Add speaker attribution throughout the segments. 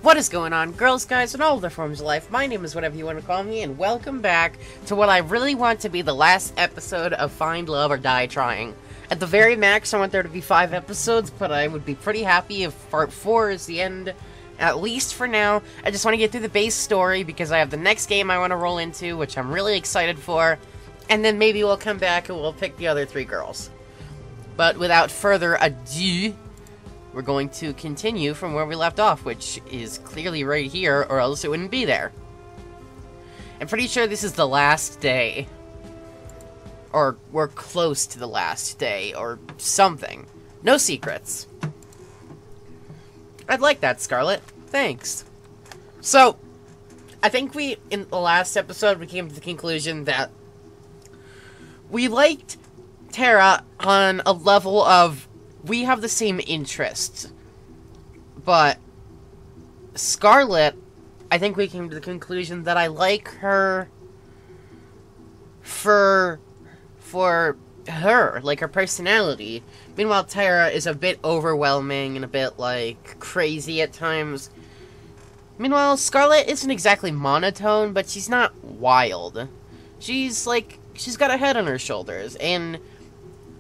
Speaker 1: What is going on, girls, guys, and all other forms of life? My name is whatever you want to call me, and welcome back to what I really want to be the last episode of Find Love or Die Trying. At the very max, I want there to be 5 episodes, but I would be pretty happy if part 4 is the end, at least for now. I just want to get through the base story, because I have the next game I want to roll into, which I'm really excited for, and then maybe we'll come back and we'll pick the other 3 girls. But without further ado, we're going to continue from where we left off, which is clearly right here, or else it wouldn't be there. I'm pretty sure this is the last day. Or we're close to the last day, or something. No secrets. I'd like that, Scarlet. Thanks. So, I think in the last episode, we came to the conclusion that we liked Terra on a level of we have the same interests, but Scarlet, I think we came to the conclusion that I like her for her, like her personality. Meanwhile, Terra is a bit overwhelming and a bit, like, crazy at times. Meanwhile, Scarlet isn't exactly monotone, but she's not wild. She's got a head on her shoulders, and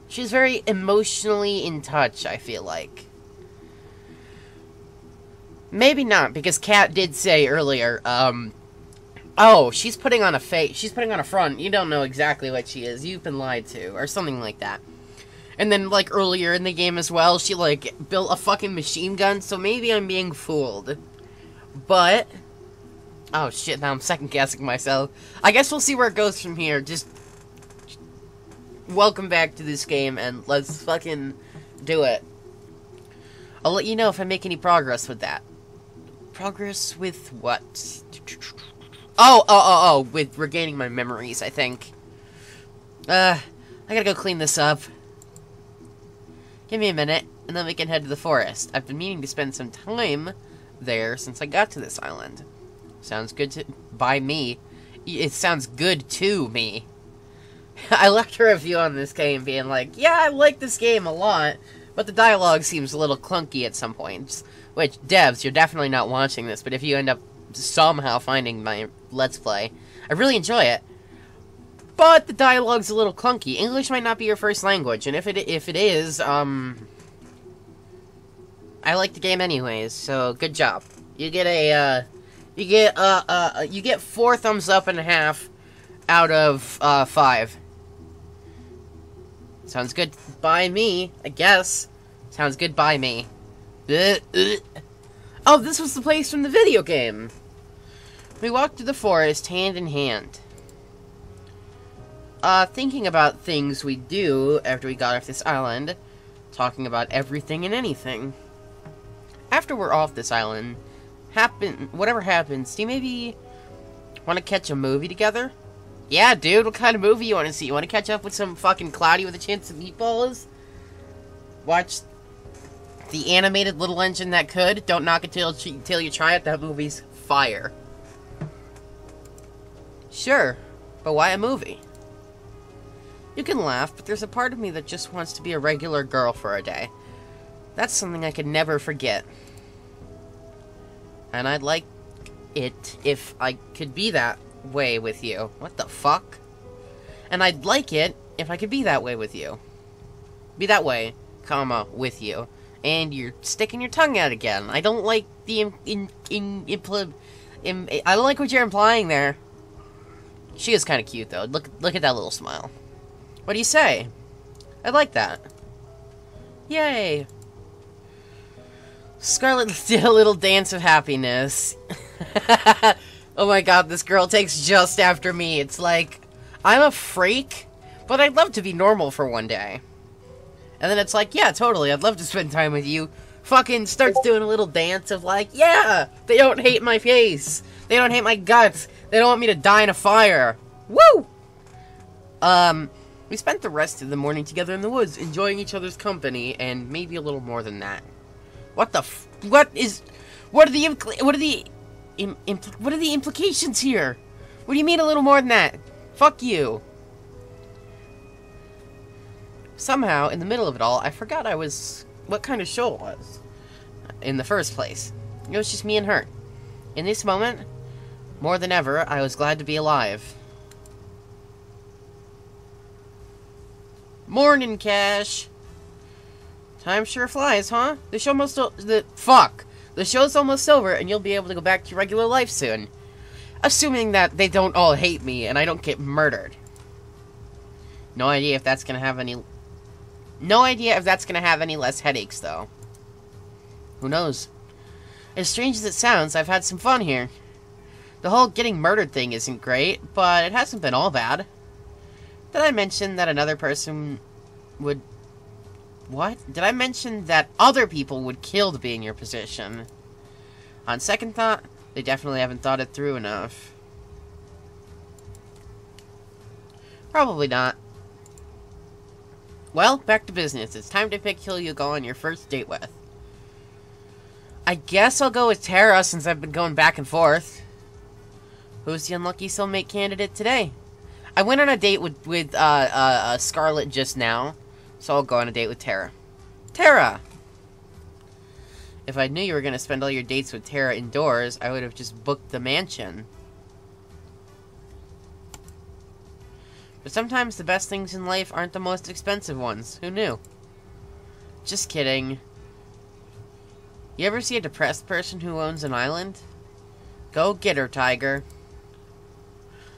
Speaker 1: she's very emotionally in touch, I feel like. Maybe not, because Kat did say earlier, oh, she's putting on a front. You don't know exactly what she is. You've been lied to, or something like that. And then, like, earlier in the game as well, she, like, built a fucking machine gun, so maybe I'm being fooled. But, oh shit, now I'm second-guessing myself. I guess we'll see where it goes from here. Just welcome back to this game, and let's fucking do it. I'll let you know if I make any progress with that. Progress with what? Oh, with regaining my memories, I think. I gotta go clean this up. Give me a minute, and then we can head to the forest. I've been meaning to spend some time there since I got to this island. Sounds good by me. It sounds good to me. I left a review on this game being like, yeah, I like this game a lot, but the dialogue seems a little clunky at some points. Which, devs, you're definitely not watching this, but if you end up somehow finding my Let's Play, I really enjoy it. But the dialogue's a little clunky. English might not be your first language, and if it is, I like the game anyways, so good job. You get you get 4 thumbs up and a half out of 5. Sounds good by me, I guess. Sounds good by me. Oh, this was the place from the video game. We walked through the forest hand in hand. Thinking about things we do after we got off this island. Talking about everything and anything. After we're off this island, whatever happens, do you maybe want to catch a movie together? Yeah, dude, what kind of movie you want to see? You want to catch up with some fucking Cloudy with a Chance of Meatballs? Watch the animated Little Engine That Could? Don't knock it till you try it. That movie's fire. Sure, but why a movie? You can laugh, but there's a part of me that just wants to be a regular girl for a day. That's something I could never forget. And I'd like it if I could be that way with you. What the fuck? And I'd like it if I could be that way with you. Be that way, comma, with you. And you're sticking your tongue out again. I don't like the I don't like what you're implying there. She is kind of cute though. Look at that little smile. What do you say? I like that. Yay. Scarlet did a little dance of happiness. Oh my god, this girl takes just after me. It's like, I'm a freak, but I'd love to be normal for one day. And then it's like, yeah, totally, I'd love to spend time with you. Fucking starts doing a little dance of like, yeah, they don't hate my face. They don't hate my guts. They don't want me to die in a fire. Woo! We spent the rest of the morning together in the woods, enjoying each other's company, and maybe a little more than that. What the what are the implications here? What do you mean a little more than that? Fuck you. Somehow, in the middle of it all, I forgot what kind of show it was in the first place. It was just me and her. In this moment, more than ever, I was glad to be alive. Morning, Cash. Time sure flies, huh? The show's almost over, and you'll be able to go back to your regular life soon. Assuming that they don't all hate me and I don't get murdered. No idea if that's gonna have any less headaches, though. Who knows? As strange as it sounds, I've had some fun here. The whole getting murdered thing isn't great, but it hasn't been all bad. Did I mention that another person would... What? Did I mention that other people would kill to be in your position? On second thought, they definitely haven't thought it through enough. Probably not. Well, back to business. It's time to pick who you'll go on your first date with. I guess I'll go with Tara since I've been going back and forth. Who's the unlucky soulmate candidate today? I went on a date with Scarlet just now, so I'll go on a date with Tara. Tara! If I knew you were going to spend all your dates with Tara indoors, I would have just booked the mansion. But sometimes the best things in life aren't the most expensive ones. Who knew? Just kidding. You ever see a depressed person who owns an island? Go get her, Tiger.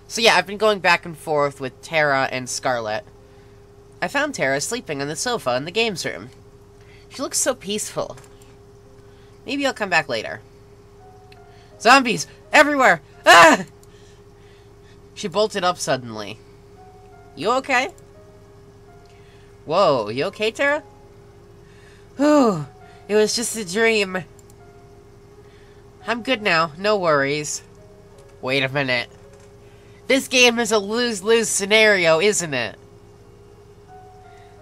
Speaker 1: So yeah, I've been going back and forth with Tara and Scarlet. I found Tara sleeping on the sofa in the games room. She looks so peaceful. Maybe I'll come back later. Zombies! Everywhere! Ah! She bolted up suddenly. You okay? Whoa, you okay, Tara? Whew, it was just a dream. I'm good now, no worries. Wait a minute. This game is a lose-lose scenario, isn't it?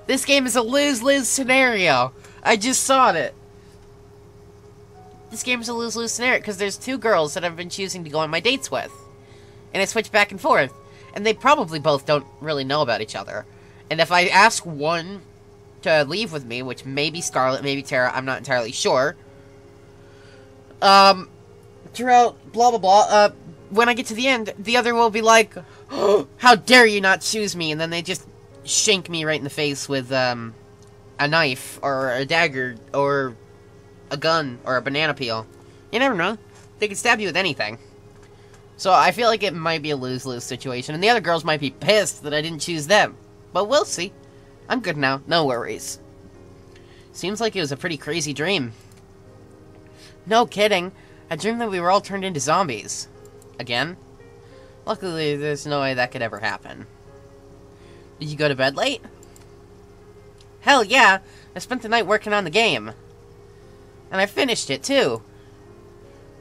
Speaker 1: This game is a lose-lose scenario. I just saw it. This game is a lose-lose scenario because there's two girls that I've been choosing to go on my dates with. And I switch back and forth. And they probably both don't really know about each other. And if I ask one to leave with me, which may be Scarlet, maybe Tara, I'm not entirely sure. Throughout blah blah blah, when I get to the end, the other will be like, oh, how dare you not choose me, and then they just shank me right in the face with, a knife, or a dagger, or a gun, or a banana peel. You never know. They could stab you with anything. So I feel like it might be a lose-lose situation, and the other girls might be pissed that I didn't choose them. But we'll see. I'm good now, no worries. Seems like it was a pretty crazy dream. No kidding. I dreamed that we were all turned into zombies. Again? Luckily, there's no way that could ever happen. Did you go to bed late? Hell yeah! I spent the night working on the game. And I finished it, too.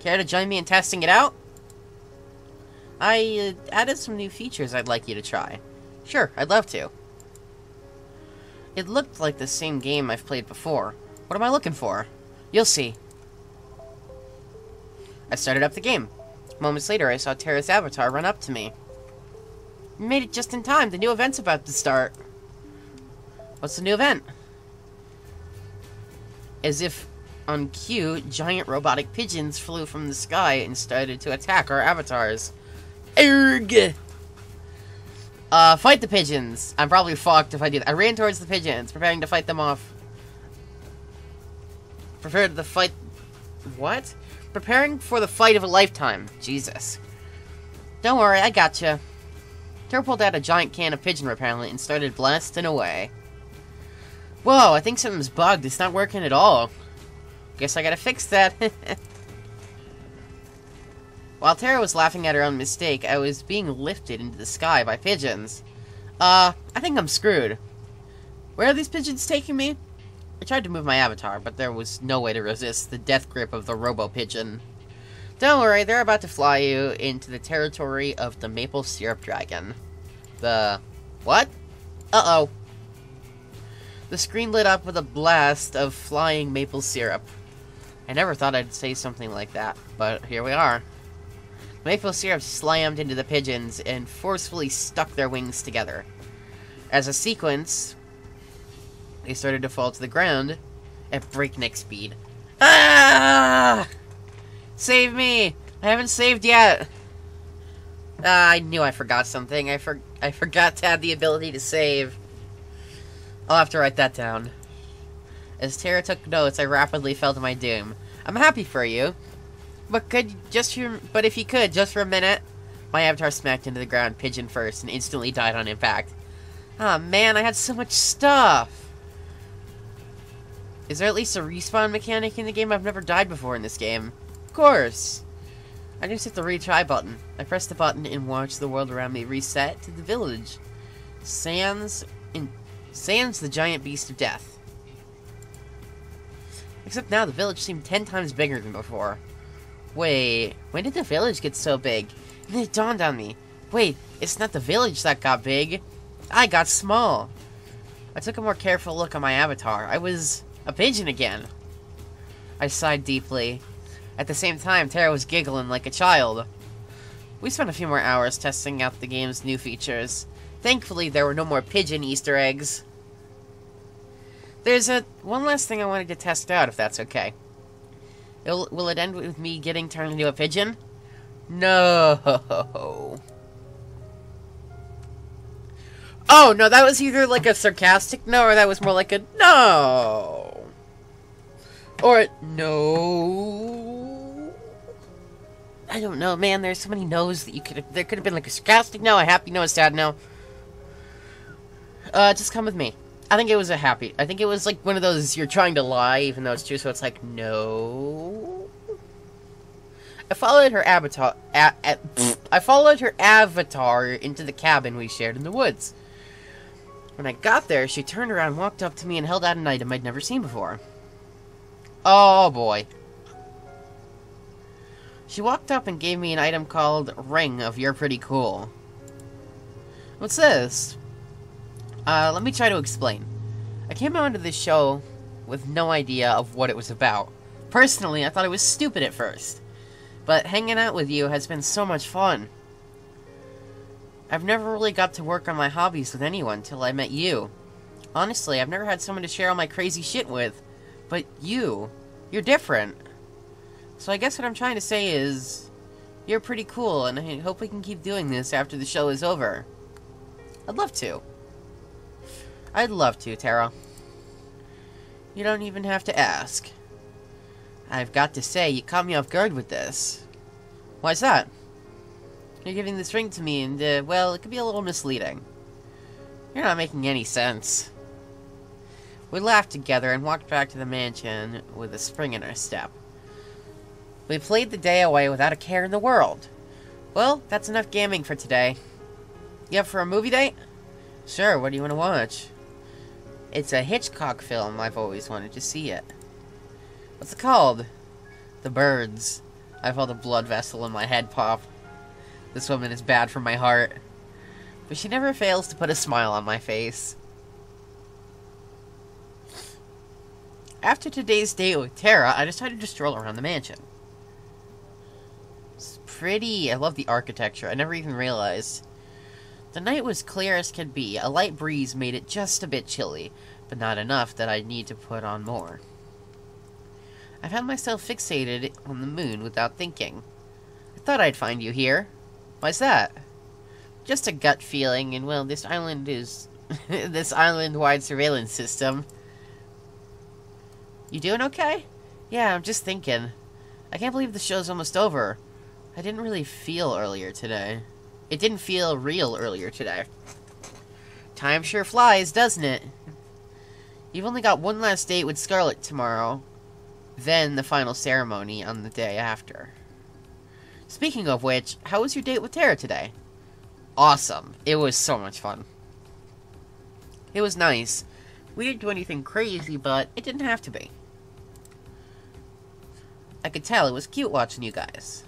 Speaker 1: Care to join me in testing it out? I added some new features I'd like you to try. Sure, I'd love to. It looked like the same game I've played before. What am I looking for? You'll see. I started up the game. Moments later, I saw Tara's avatar run up to me. You made it just in time. The new event's about to start. What's the new event? As if on cue, giant robotic pigeons flew from the sky and started to attack our avatars. Erg! Fight the pigeons. I'm probably fucked if I do that. I ran towards the pigeons, preparing to fight them off. Prepared to fight... What? Preparing for the fight of a lifetime. Jesus. Don't worry, I gotcha. Tara pulled out a giant can of pigeon repellent and started blasting away. Whoa, I think something's bugged. It's not working at all. Guess I gotta fix that. While Tara was laughing at her own mistake, I was being lifted into the sky by pigeons. I think I'm screwed. Where are these pigeons taking me? I tried to move my avatar, but there was no way to resist the death grip of the robo-pigeon. Don't worry, they're about to fly you into the territory of the maple syrup dragon. The... what? Uh-oh. The screen lit up with a blast of flying maple syrup. I never thought I'd say something like that, but here we are. Maple syrup slammed into the pigeons and forcefully stuck their wings together. As a sequence, they started to fall to the ground at breakneck speed. Ah! Save me! I haven't saved yet. I knew I forgot something. I forgot to add the ability to save. I'll have to write that down. As Terra took notes, I rapidly fell to my doom. I'm happy for you. But if you could, just for a minute. My avatar smacked into the ground, pigeon first, and instantly died on impact. Ah, man, I had so much stuff. Is there at least a respawn mechanic in the game? I've never died before in this game. Of course. I just hit the retry button. I pressed the button and watched the world around me reset to the village. Sans the giant beast of death. Except now the village seemed 10 times bigger than before. Wait, when did the village get so big? And then it dawned on me. Wait, it's not the village that got big. I got small. I took a more careful look at my avatar. I was a pigeon again. I sighed deeply. At the same time, Terra was giggling like a child. We spent a few more hours testing out the game's new features. Thankfully, there were no more pigeon Easter eggs. There's one last thing I wanted to test out, if that's okay. Will it end with me getting turned into a pigeon? No. Oh, no, that was either like a sarcastic no, or that was more like a no. Or no. I don't know, man. There's so many no's that there could have been like a sarcastic no, a happy no, a sad no. Just come with me. I think it was I think it was like one of those you're trying to lie even though it's true, so it's like, no. I followed her avatar into the cabin we shared in the woods. When I got there, she turned around, walked up to me, and held out an item I'd never seen before. Oh boy. She walked up and gave me an item called Ring of You're Pretty Cool. What's this? Let me try to explain. I came onto this show with no idea of what it was about. Personally, I thought it was stupid at first. But hanging out with you has been so much fun. I've never really got to work on my hobbies with anyone till I met you. Honestly, I've never had someone to share all my crazy shit with. But you're different. So I guess what I'm trying to say is, you're pretty cool, and I hope we can keep doing this after the show is over. I'd love to. I'd love to, Terra. You don't even have to ask. I've got to say, you caught me off guard with this. Why's that? You're giving this ring to me, and, well, it could be a little misleading. You're not making any sense. We laughed together and walked back to the mansion with a spring in our step. We played the day away without a care in the world. Well, that's enough gaming for today. You up for a movie date? Sure, what do you want to watch? It's a Hitchcock film. I've always wanted to see it. What's it called? The Birds. I felt a blood vessel in my head pop. This woman is bad for my heart. But she never fails to put a smile on my face. After today's date with Terra, I decided to stroll around the mansion. It's pretty. I love the architecture. I never even realized. The night was clear as could be. A light breeze made it just a bit chilly, but not enough that I'd need to put on more. I found myself fixated on the moon without thinking. I thought I'd find you here. Why's that? Just a gut feeling, and well, this island is this island-wide surveillance system. You doing okay? Yeah, I'm just thinking. I can't believe the show's almost over. I didn't really feel earlier today. It didn't feel real earlier today. Time sure flies, doesn't it? You've only got one last date with Scarlet tomorrow. Then the final ceremony on the day after. Speaking of which, how was your date with Terra today? Awesome. It was so much fun. It was nice. We didn't do anything crazy, but it didn't have to be. I could tell it was cute watching you guys.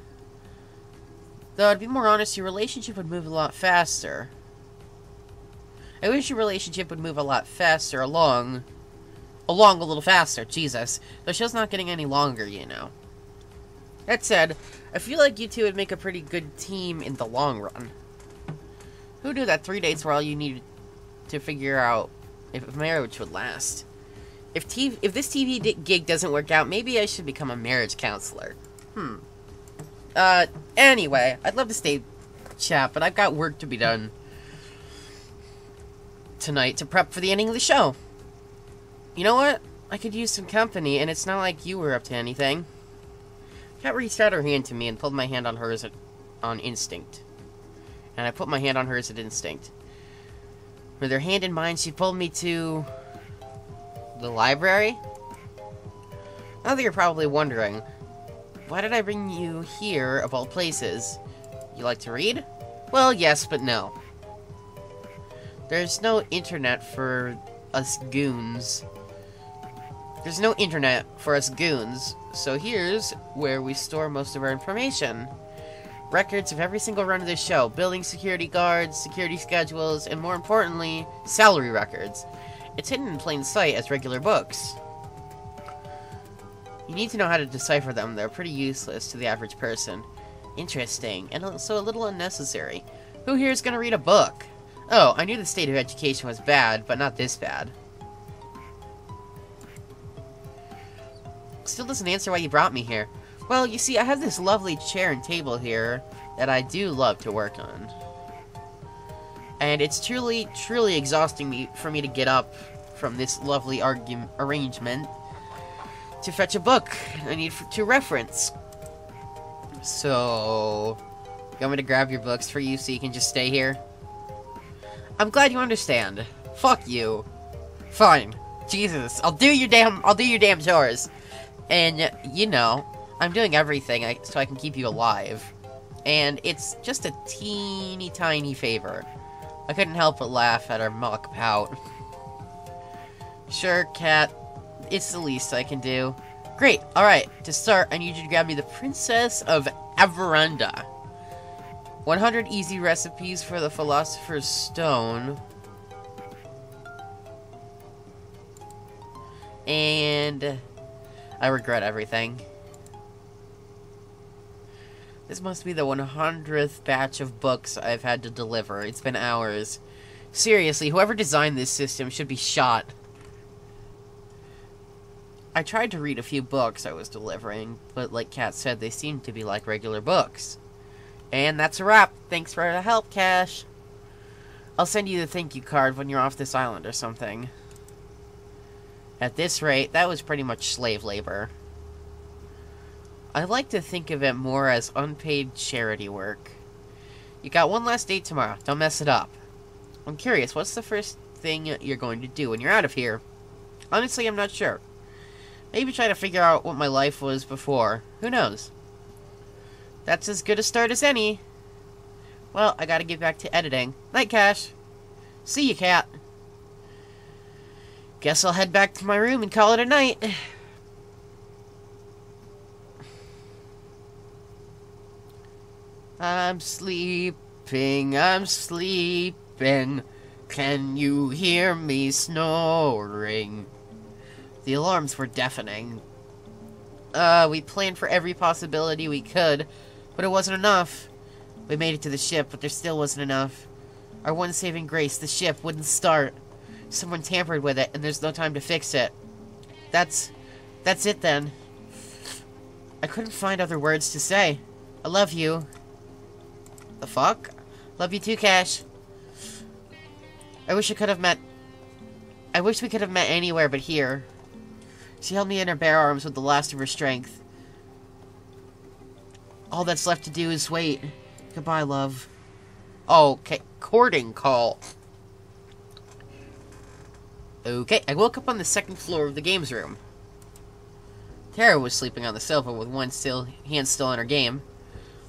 Speaker 1: Though, to be more honest, your relationship would move a lot faster. I wish your relationship would move a lot faster along a little faster, Jesus. The show's not getting any longer, you know. That said, I feel like you two would make a pretty good team in the long run. Who knew that 3 dates were all you needed to figure out if marriage would last? If this TV gig doesn't work out, maybe I should become a marriage counselor. Anyway, I'd love to stay chat, but I've got work to be done tonight to prep for the ending of the show. You know what? I could use some company, and it's not like you were up to anything. Kat reached out her hand to me and pulled my hand on hers on instinct. And I put my hand on hers at instinct. With her hand in mine, she pulled me to the library. Now that you're probably wondering, why did I bring you here of all places? You like to read? Well, yes, but no. There's no internet for us goons. There's no internet for us goons, so here's where we store most of our information. Records of every single run of this show, building security guards, security schedules, and more importantly, salary records. It's hidden in plain sight as regular books. You need to know how to decipher them. They're pretty useless to the average person. Interesting, and also a little unnecessary. Who here is going to read a book? Oh, I knew the state of education was bad, but not this bad. Still doesn't answer why you brought me here. Well, you see, I have this lovely chair and table here that I do love to work on. And it's truly exhausting for me to get up from this lovely arrangement to fetch a book I need to reference. So, you want me to grab your books for you so you can just stay here? I'm glad you understand. Fuck you. Fine. Jesus, I'll do your damn chores. And, you know, I'm doing everything so I can keep you alive. And it's just a teeny tiny favor. I couldn't help but laugh at our mock pout. Sure, Kat. It's the least I can do. Great. Alright, to start, I need you to grab me the Princess of Averanda. 100 easy recipes for the Philosopher's Stone. And I regret everything. This must be the 100th batch of books I've had to deliver. It's been hours. Seriously, whoever designed this system should be shot. I tried to read a few books I was delivering, but like Kat said, they seemed to be like regular books. And that's a wrap. Thanks for the help, Cash. I'll send you the thank you card when you're off this island or something. At this rate, that was pretty much slave labor. I like to think of it more as unpaid charity work. You got one last date tomorrow. Don't mess it up. I'm curious, what's the first thing you're going to do when you're out of here? Honestly, I'm not sure. Maybe try to figure out what my life was before. Who knows? That's as good a start as any. Well, I gotta get back to editing. Night, Cash. See you, Kat. Guess I'll head back to my room and call it a night. I'm sleeping, I'm sleeping. Can you hear me snoring? The alarms were deafening. We planned for every possibility we could, but it wasn't enough. We made it to the ship, but there still wasn't enough. Our one saving grace, the ship, wouldn't start. Someone tampered with it, and there's no time to fix it. That's it then. I couldn't find other words to say. I love you. The fuck? Love you too, Cash. I wish we could have met anywhere but here. She held me in her bare arms with the last of her strength. All that's left to do is wait. Goodbye, love. Okay, courting call. Okay, I woke up on the second floor of the games room. Tara was sleeping on the sofa with one hand still on her game.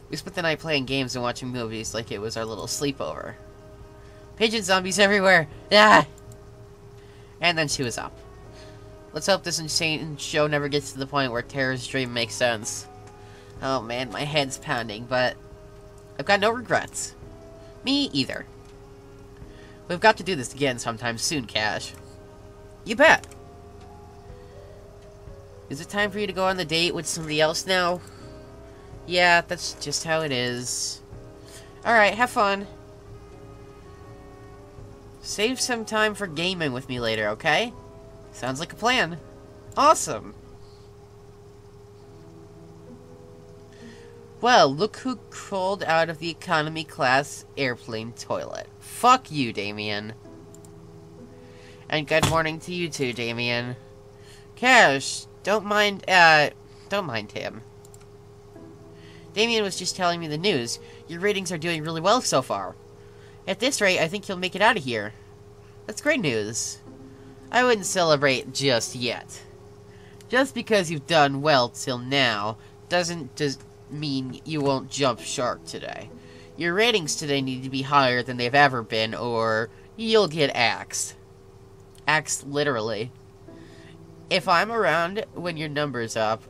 Speaker 1: We spent the night playing games and watching movies like it was our little sleepover. Pigeon zombies everywhere! Ah! And then she was up. Let's hope this insane show never gets to the point where Tara's dream makes sense. Oh man, my head's pounding, but I've got no regrets. Me either. We've got to do this again sometime soon, Cash. You bet. Is it time for you to go on the date with somebody else now? Yeah, that's just how it is. Alright, have fun. Save some time for gaming with me later, okay? Sounds like a plan. Awesome. Well, look who crawled out of the economy class airplane toilet. Fuck you, Damien. And good morning to you too, Damien. Cash, don't mind him. Damien was just telling me the news. Your ratings are doing really well so far. At this rate, I think you'll make it out of here. That's great news. I wouldn't celebrate just yet. Just because you've done well till now doesn't just mean you won't jump shark today. Your ratings today need to be higher than they've ever been, or you'll get axed. Axed literally. If I'm around when your number's up,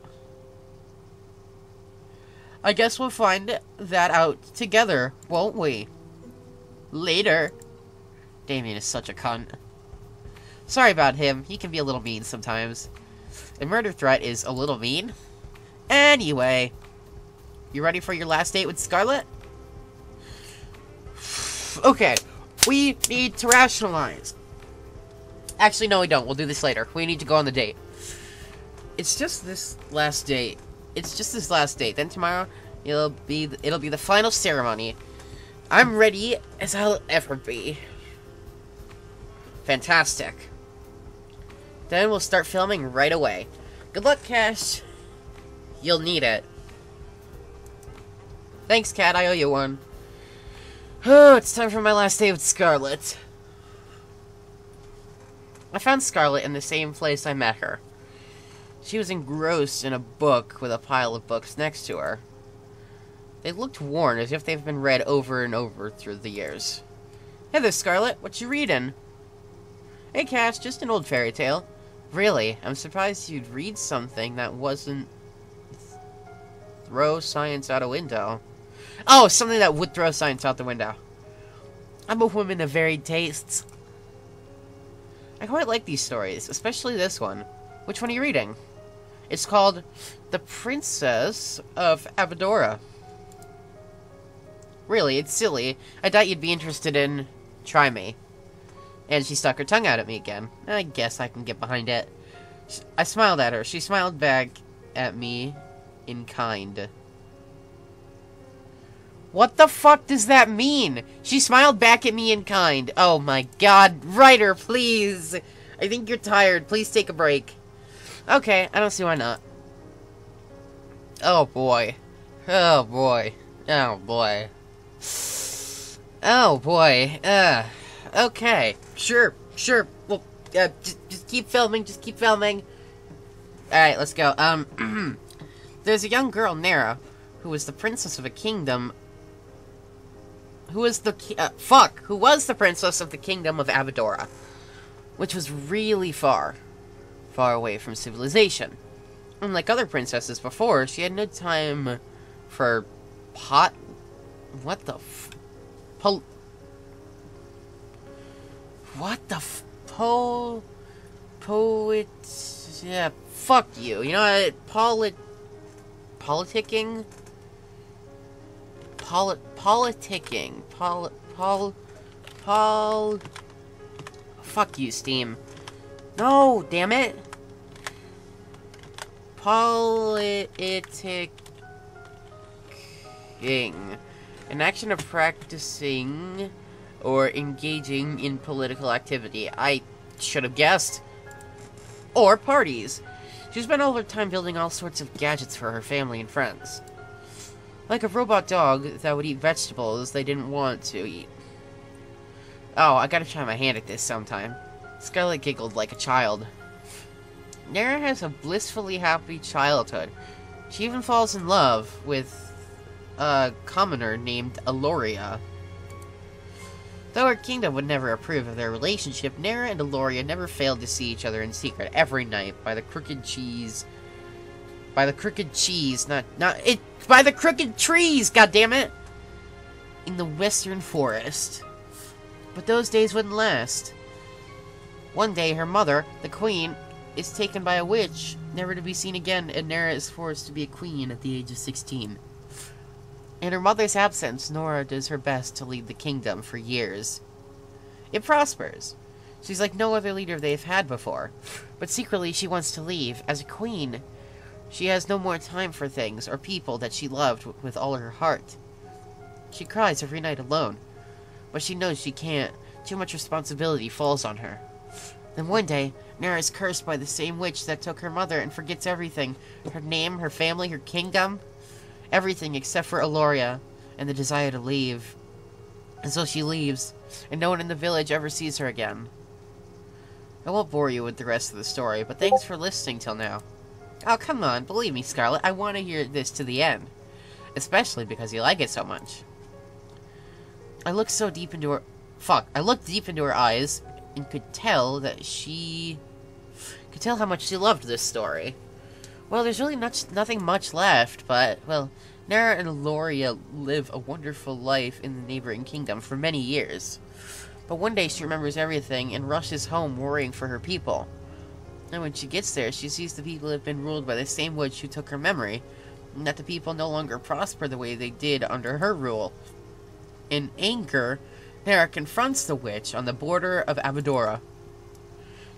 Speaker 1: I guess we'll find that out together, won't we? Later. Damien is such a cunt. Sorry about him. He can be a little mean sometimes. A murder threat is a little mean. Anyway. You ready for your last date with Scarlet? Okay. We need to rationalize. Actually, no, we don't. We'll do this later. We need to go on the date. It's just this last date. It's just this last date. Then tomorrow, it'll be the final ceremony. I'm ready as I'll ever be. Fantastic. Then we'll start filming right away. Good luck, Cash. You'll need it. Thanks, Cat. I owe you one. Oh, it's time for my last day with Scarlet. I found Scarlet in the same place I met her. She was engrossed in a book with a pile of books next to her. They looked worn, as if they've been read over and over through the years. Hey there, Scarlet. What you reading? Hey, Cash. Just an old fairy tale. Really? I'm surprised you'd read something that wasn't... throw science out a window. Oh, something that would throw science out the window. I'm a woman of varied tastes. I quite like these stories, especially this one. Which one are you reading? It's called The Princess of Avadora. Really, it's silly. I doubt you'd be interested in Try Me. And she stuck her tongue out at me again. I guess I can get behind it. I smiled at her. She smiled back at me in kind. What the fuck does that mean? She smiled back at me in kind. Oh my god. Writer, please. I think you're tired. Please take a break. Okay, I don't see why not. Oh boy. Oh boy. Oh boy. Oh boy. Okay. Sure. Well, just keep filming. Just keep filming. Alright, let's go. There's a young girl, Nera, who was the princess of a kingdom... Who was the princess of the kingdom of Avadora. Which was really far away from civilization. Unlike other princesses before, she had no time for what the yeah, fuck you. You know what? Politicking? Fuck you, Steam. No, damn it. Politicking. An action of practicing or engaging in political activity. I should have guessed. Or parties. She spent all her time building all sorts of gadgets for her family and friends. Like a robot dog that would eat vegetables they didn't want to eat. Oh, I gotta try my hand at this sometime. Scarlet giggled like a child. Nera has a blissfully happy childhood. She even falls in love with a commoner named Aloria. Though her kingdom would never approve of their relationship, Nera and Aloria never failed to see each other in secret every night by the crooked trees, goddammit! In the western forest. But those days wouldn't last. One day, her mother, the queen, is taken by a witch, never to be seen again, and Nera is forced to be a queen at the age of 16. In her mother's absence, Nora does her best to lead the kingdom for years. It prospers. She's like no other leader they've had before, but secretly she wants to leave. As a queen, She has no more time for things or people that she loved with all her heart. She cries every night alone, but she knows she can't. Too much responsibility falls on her. Then one day, Nera is cursed by the same witch that took her mother and forgets everything. Her name, her family, her kingdom. Everything except for Eloria and the desire to leave. And so she leaves, and no one in the village ever sees her again. I won't bore you with the rest of the story, but thanks for listening till now. Oh, come on, believe me, Scarlet, I want to hear this to the end. Especially because you like it so much. I looked deep into her eyes and could tell how much she loved this story. Well, there's really nothing much left, but, well, Nera and Eloria live a wonderful life in the neighboring kingdom for many years. But one day she remembers everything and rushes home worrying for her people. And when she gets there, she sees the people have been ruled by the same witch who took her memory, and that the people no longer prosper the way they did under her rule. In anger, Nera confronts the witch on the border of Abadora.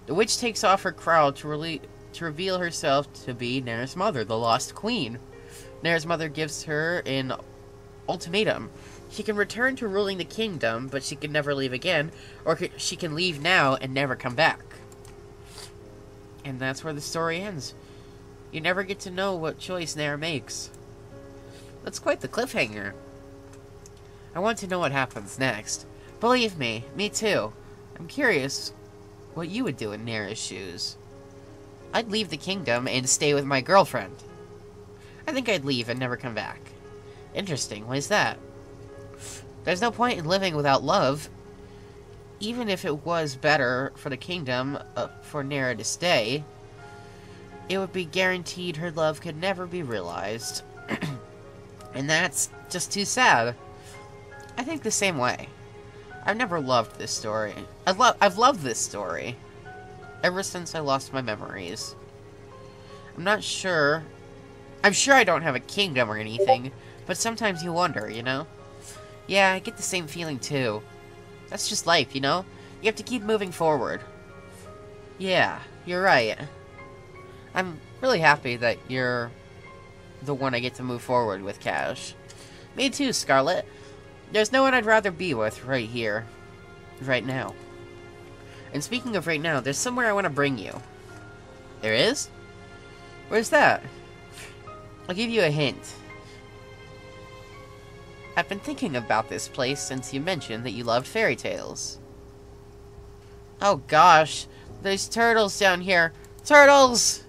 Speaker 1: The witch takes off her crown to reveal herself to be Nera's mother, the Lost Queen. Nera's mother gives her an ultimatum. She can return to ruling the kingdom, but she can never leave again, or she can leave now and never come back. And that's where the story ends. You never get to know what choice Nera makes. That's quite the cliffhanger. I want to know what happens next. Believe me, me too. I'm curious what you would do in Nera's shoes. I'd leave the kingdom and stay with my girlfriend. I think I'd leave and never come back. Interesting, why is that? There's no point in living without love. Even if it was better for the kingdom for Nera to stay, it would be guaranteed her love could never be realized. And that's just too sad. I think the same way. I've never loved this story. I've loved this story ever since I lost my memories. I'm sure I don't have a kingdom or anything, but sometimes you wonder, you know? Yeah, I get the same feeling too. That's just life, you know? You have to keep moving forward. Yeah, you're right. I'm really happy that you're the one I get to move forward with, Cash. Me too, Scarlet. There's no one I'd rather be with right here. Right now. And speaking of right now, there's somewhere I want to bring you. There is? Where's that? I'll give you a hint. I've been thinking about this place since you mentioned that you loved fairy tales. Oh gosh, there's turtles down here. Turtles!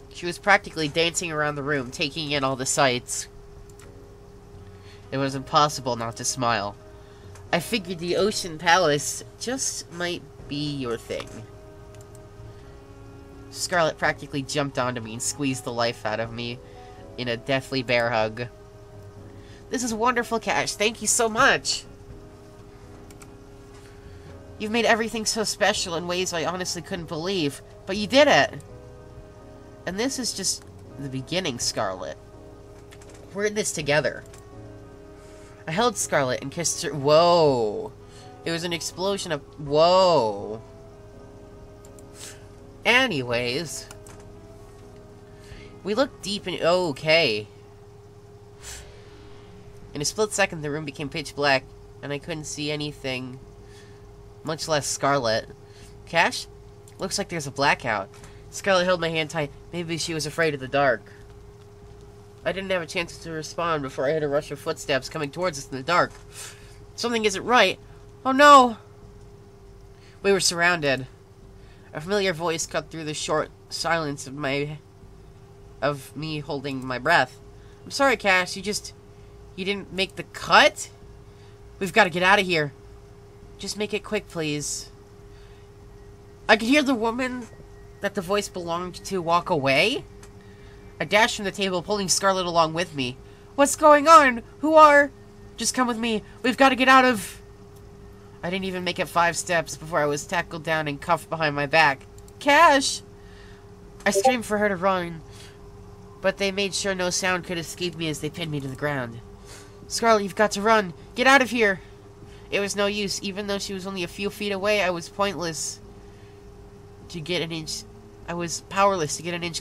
Speaker 1: She was practically dancing around the room, taking in all the sights. It was impossible not to smile. I figured the Ocean Palace just might be your thing. Scarlet practically jumped onto me and squeezed the life out of me in a deathly bear hug. This is wonderful, Cash. Thank you so much. You've made everything so special in ways I honestly couldn't believe, but you did it. And this is just the beginning, Scarlet. We're in this together. I held Scarlet and kissed her. Whoa. It was an explosion of... Whoa. Anyways. We looked deep in... Okay. In a split second, the room became pitch black, and I couldn't see anything, much less Scarlet. Cash? Looks like there's a blackout. Scarlet held my hand tight. Maybe she was afraid of the dark. I didn't have a chance to respond before I heard a rush of footsteps coming towards us in the dark. Something isn't right. Oh no! We were surrounded. A familiar voice cut through the short silence of me holding my breath. I'm sorry, Cash. You didn't make the cut? We've got to get out of here. Just make it quick, please. I could hear the woman that the voice belonged to walk away. I dashed from the table, pulling Scarlet along with me. What's going on? Who are... Just come with me. We've got to get out of... I didn't even make it 5 steps before I was tackled down and cuffed behind my back. Cash! I screamed for her to run, but they made sure no sound could escape me as they pinned me to the ground. Scarlet, you've got to run. Get out of here. It was no use. Even though she was only a few feet away, I was powerless to get an inch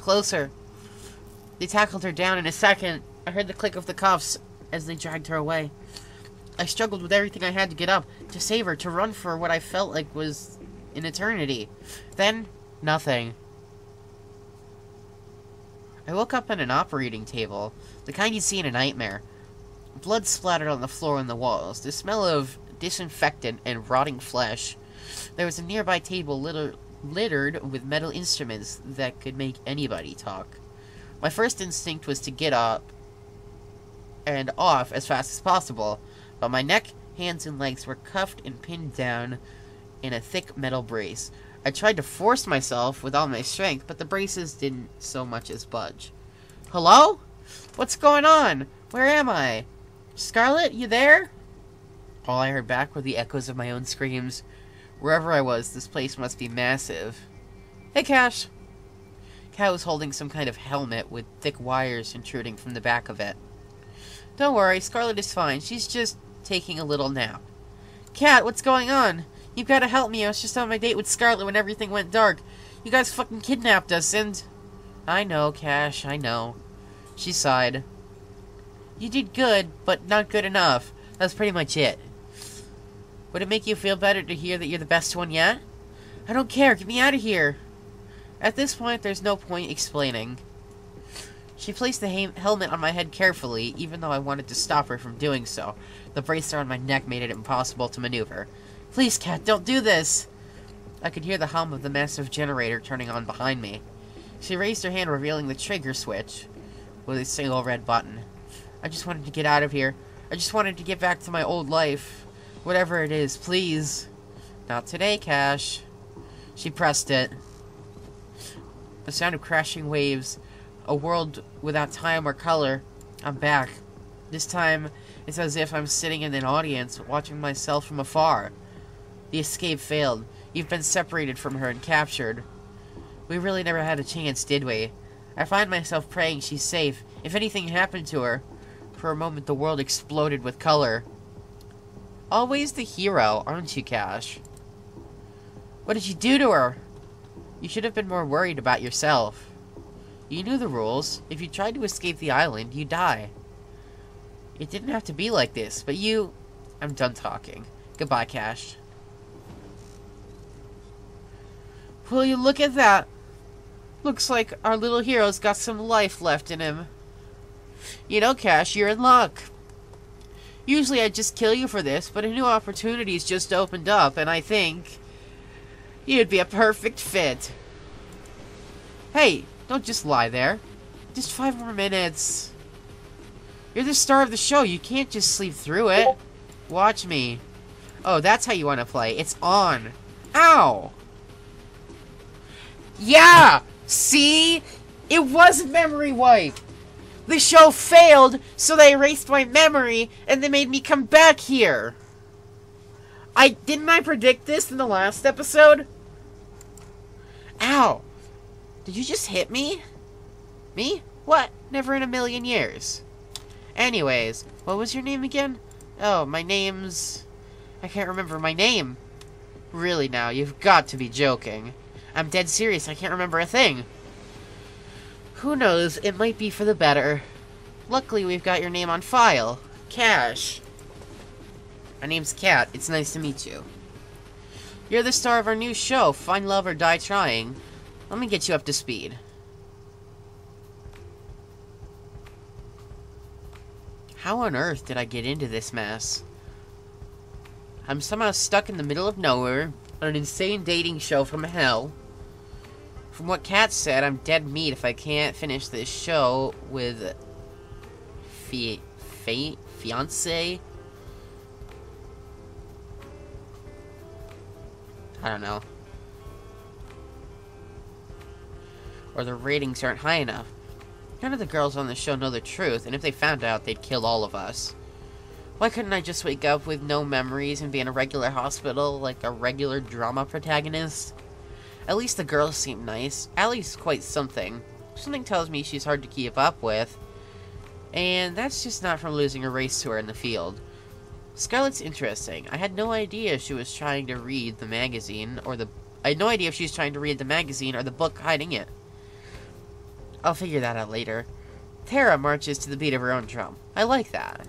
Speaker 1: closer. They tackled her down in a second. I heard the click of the cuffs as they dragged her away. I struggled with everything I had to get up, to save her, to run for what I felt like was an eternity. Then, nothing. I woke up at an operating table, the kind you'd see in a nightmare. Blood splattered on the floor and the walls, the smell of disinfectant and rotting flesh. There was a nearby table littered with metal instruments that could make anybody talk. My first instinct was to get up and off as fast as possible, but my neck, hands, and legs were cuffed and pinned down in a thick metal brace. I tried to force myself with all my strength, but the braces didn't so much as budge. Hello? What's going on? Where am I? Scarlet, you there? All I heard back were the echoes of my own screams. Wherever I was, this place must be massive. Hey, Cash. Cat was holding some kind of helmet with thick wires intruding from the back of it. Don't worry, Scarlet is fine. She's just taking a little nap. Cat, what's going on? You've got to help me. I was just on my date with Scarlet when everything went dark. You guys fucking kidnapped us and... I know, Cash, I know. She sighed. You did good, but not good enough. That's pretty much it. Would it make you feel better to hear that you're the best one yet? I don't care. Get me out of here. At this point, there's no point explaining. She placed the helmet on my head carefully, even though I wanted to stop her from doing so. The bracer on my neck made it impossible to maneuver. Please, Cat, don't do this! I could hear the hum of the massive generator turning on behind me. She raised her hand, revealing the trigger switch with a single red button. I just wanted to get out of here. I just wanted to get back to my old life. Whatever it is, please. Not today, Cash. She pressed it. The sound of crashing waves. A world without time or color. I'm back. This time, it's as if I'm sitting in an audience, watching myself from afar. The escape failed. You've been separated from her and captured. We really never had a chance, did we? I find myself praying she's safe. If anything happened to her... For a moment, the world exploded with color. Always the hero, aren't you, Cash? What did you do to her? You should have been more worried about yourself. You knew the rules. If you tried to escape the island, you die. It didn't have to be like this, but you... I'm done talking. Goodbye, Cash. Will you look at that? Looks like our little hero's got some life left in him. You know, Cash, you're in luck. Usually I'd just kill you for this, but a new opportunity's just opened up, and I think... you'd be a perfect fit. Hey, don't just lie there. Just 5 more minutes. You're the star of the show. You can't just sleep through it. Watch me. Oh, that's how you want to play. It's on. Ow! Yeah! See? It was memory wipe. The show failed, so they erased my memory, and they made me come back here. Didn't I predict this in the last episode? Ow! Did you just hit me? Me? What? Never in a million years. Anyways, what was your name again? Oh, my name's... I can't remember my name. Really now, you've got to be joking. I'm dead serious, I can't remember a thing. Who knows, it might be for the better. Luckily, we've got your name on file. Cash. My name's Cat. It's nice to meet you. You're the star of our new show, Find Love or Die Trying. Let me get you up to speed. How on earth did I get into this mess? I'm somehow stuck in the middle of nowhere on an insane dating show from hell. From what Kat said, I'm dead meat if I can't finish this show with... fiancé? I don't know. Or the ratings aren't high enough. None of the girls on the show know the truth, and if they found out, they'd kill all of us. Why couldn't I just wake up with no memories and be in a regular hospital like a regular drama protagonist? At least the girls seem nice. Allie's quite something. Something tells me she's hard to keep up with. And that's just not from losing a race to her in the field. Scarlet's interesting. I had no idea she was trying to read the magazine, or the... I had no idea if she was trying to read the magazine or the book hiding it. I'll figure that out later. Tara marches to the beat of her own drum. I like that.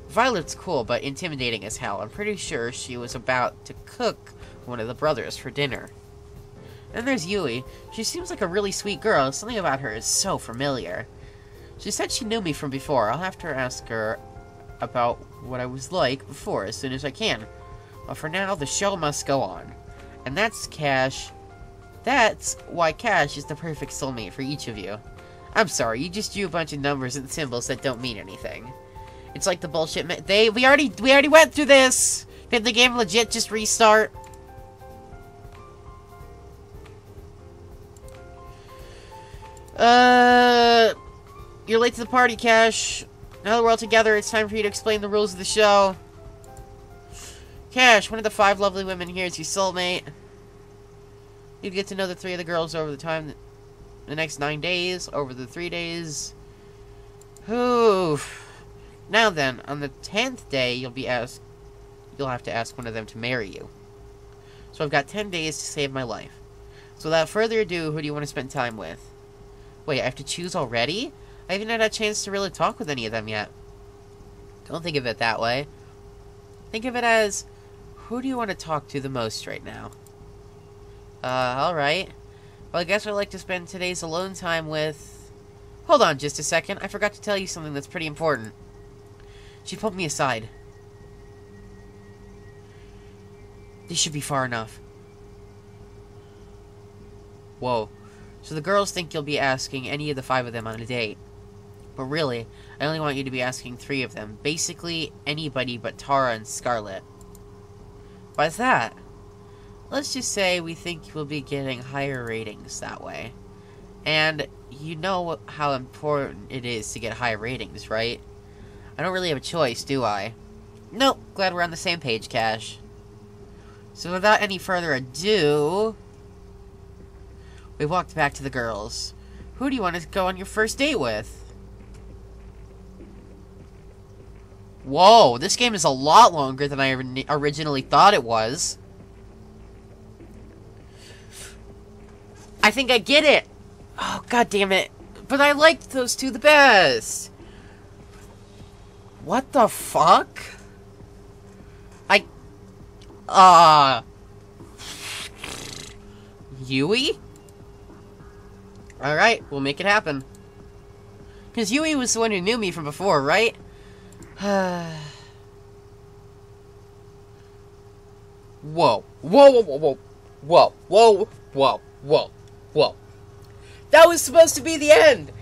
Speaker 1: Violet's cool, but intimidating as hell. I'm pretty sure she was about to cook one of the brothers for dinner. Then there's Yui. She seems like a really sweet girl. Something about her is so familiar. She said she knew me from before. I'll have to ask her about what I was like before as soon as I can. But for now, the show must go on. And that's Cash. That's why Cash is the perfect soulmate for each of you. I'm sorry, you just drew a bunch of numbers and symbols that don't mean anything. It's like the bullshit we already went through this! Did the game legit just restart? You're late to the party, Cash. Now that we're all together, it's time for you to explain the rules of the show. Cash, one of the 5 lovely women here is your soulmate. You'd get to know the 3 of the girls over the next 9 days, over the 3 days. Oof. Now then, on the 10th day, you'll have to ask one of them to marry you. So I've got 10 days to save my life. So without further ado, who do you want to spend time with? Wait, I have to choose already? I haven't had a chance to really talk with any of them yet. Don't think of it that way. Think of it as, who do you want to talk to the most right now? Alright. Well, I guess I'd like to spend today's alone time with... Hold on just a second. I forgot to tell you something that's pretty important. She pulled me aside. This should be far enough. Whoa. So the girls think you'll be asking any of the 5 of them on a date. But really, I only want you to be asking 3 of them. Basically, anybody but Tara and Scarlet. Why's that? Let's just say we think we'll be getting higher ratings that way. And you know how important it is to get high ratings, right? I don't really have a choice, do I? Nope, glad we're on the same page, Cash. So without any further ado, we walked back to the girls. Who do you want to go on your first date with? Whoa, this game is a lot longer than I originally thought it was. I think I get it. Oh, god damn it. But I liked those 2 the best. What the fuck? Yui? Alright, we'll make it happen. Because Yui was the one who knew me from before, right? Whoa. Whoa, whoa, whoa, whoa, whoa, whoa, whoa, whoa, whoa. That was supposed to be the end!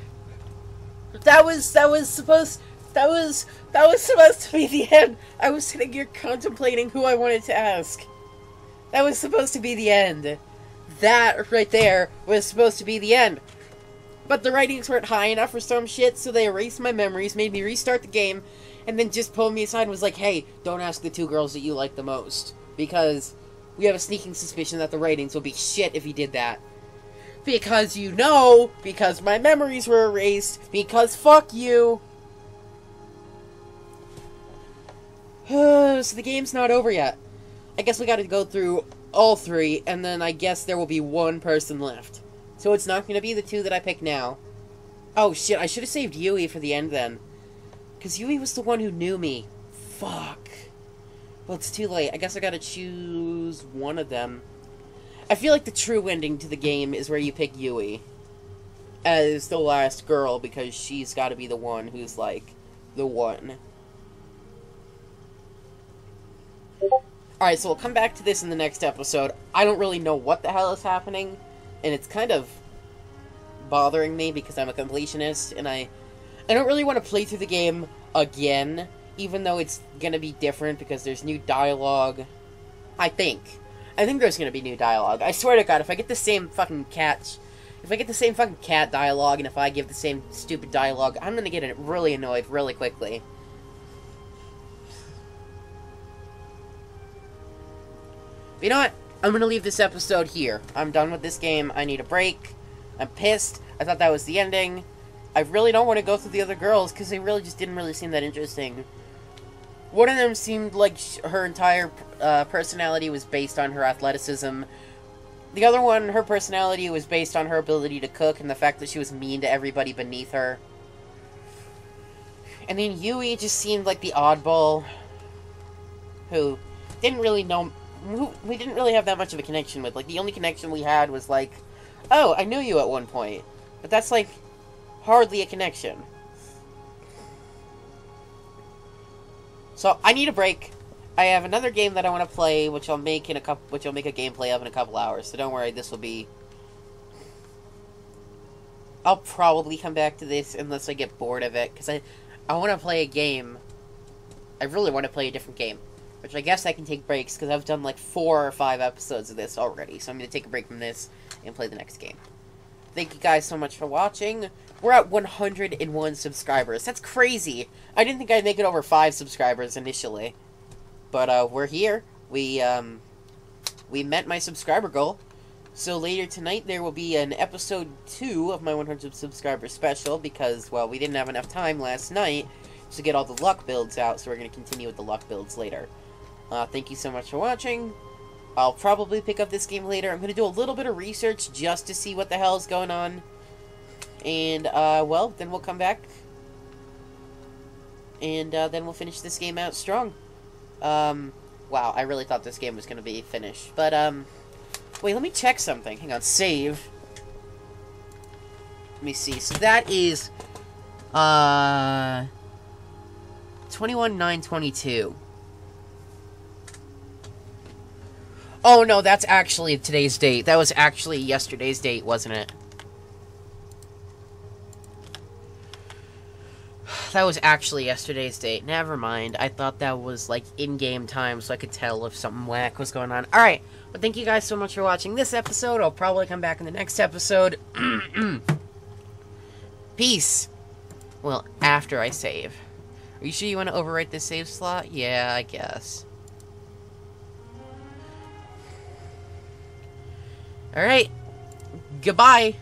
Speaker 1: That was supposed to be the end! I was sitting here contemplating who I wanted to ask. That was supposed to be the end. That right there was supposed to be the end. But the ratings weren't high enough for some shit, so they erased my memories, made me restart the game, and then just pulled me aside and was like, hey, don't ask the 2 girls that you like the most. Because we have a sneaking suspicion that the ratings will be shit if you did that. Because you know, because my memories were erased, because fuck you. So the game's not over yet. I guess we gotta go through all 3, and then I guess there will be 1 person left. So it's not gonna be the 2 that I pick now. Oh shit, I should have saved Yui for the end then. Because Yui was the one who knew me. Fuck. Well, it's too late. I guess I gotta choose one of them. I feel like the true ending to the game is where you pick Yui as the last girl, because she's gotta be the one who's, like, the one. Alright, so we'll come back to this in the next episode. I don't really know what the hell is happening, and it's kind of bothering me because I'm a completionist, and I don't really want to play through the game again, even though it's gonna be different because there's new dialogue. I think there's gonna be new dialogue. I swear to God, if I get the same fucking cat dialogue, and if I give the same stupid dialogue, I'm gonna get really annoyed really quickly. But you know what? I'm gonna leave this episode here. I'm done with this game. I need a break. I'm pissed. I thought that was the ending. I really don't want to go through the other girls, because they really just didn't really seem that interesting. One of them seemed like her entire personality was based on her athleticism. The other one, her personality was based on her ability to cook, and the fact that she was mean to everybody beneath her. And then Yui just seemed like the oddball who didn't really know, who we didn't really have that much of a connection with. Like, the only connection we had was like, oh, I knew you at one point. But that's like hardly a connection. So I need a break. I have another game that I want to play, which I'll make a gameplay of in a couple hours. So don't worry, this will be. I'll probably come back to this unless I get bored of it, because I want to play a game. I really want to play a different game, which I guess I can take breaks because I've done like 4 or 5 episodes of this already. So I'm going to take a break from this and play the next game. Thank you guys so much for watching. We're at 101 subscribers. That's crazy. I didn't think I'd make it over 5 subscribers initially. But, we're here. We met my subscriber goal. So later tonight there will be an episode 2 of my 100 subscriber special because, well, we didn't have enough time last night to get all the luck builds out, so we're going to continue with the luck builds later. Thank you so much for watching. I'll probably pick up this game later. I'm going to do a little bit of research just to see what the hell is going on. And, well, then we'll come back. And, then we'll finish this game out strong. Wow, I really thought this game was going to be finished. But, wait, let me check something. Hang on, save. Let me see. So that is, 21/9/22. Oh, no, that's actually today's date. That was actually yesterday's date, wasn't it? That was actually yesterday's date. Never mind. I thought that was, like, in-game time, so I could tell if something whack was going on. Alright, but thank you guys so much for watching this episode. I'll probably come back in the next episode. Peace. Well, after I save. Are you sure you want to overwrite this save slot? Yeah, I guess. Alright. Goodbye.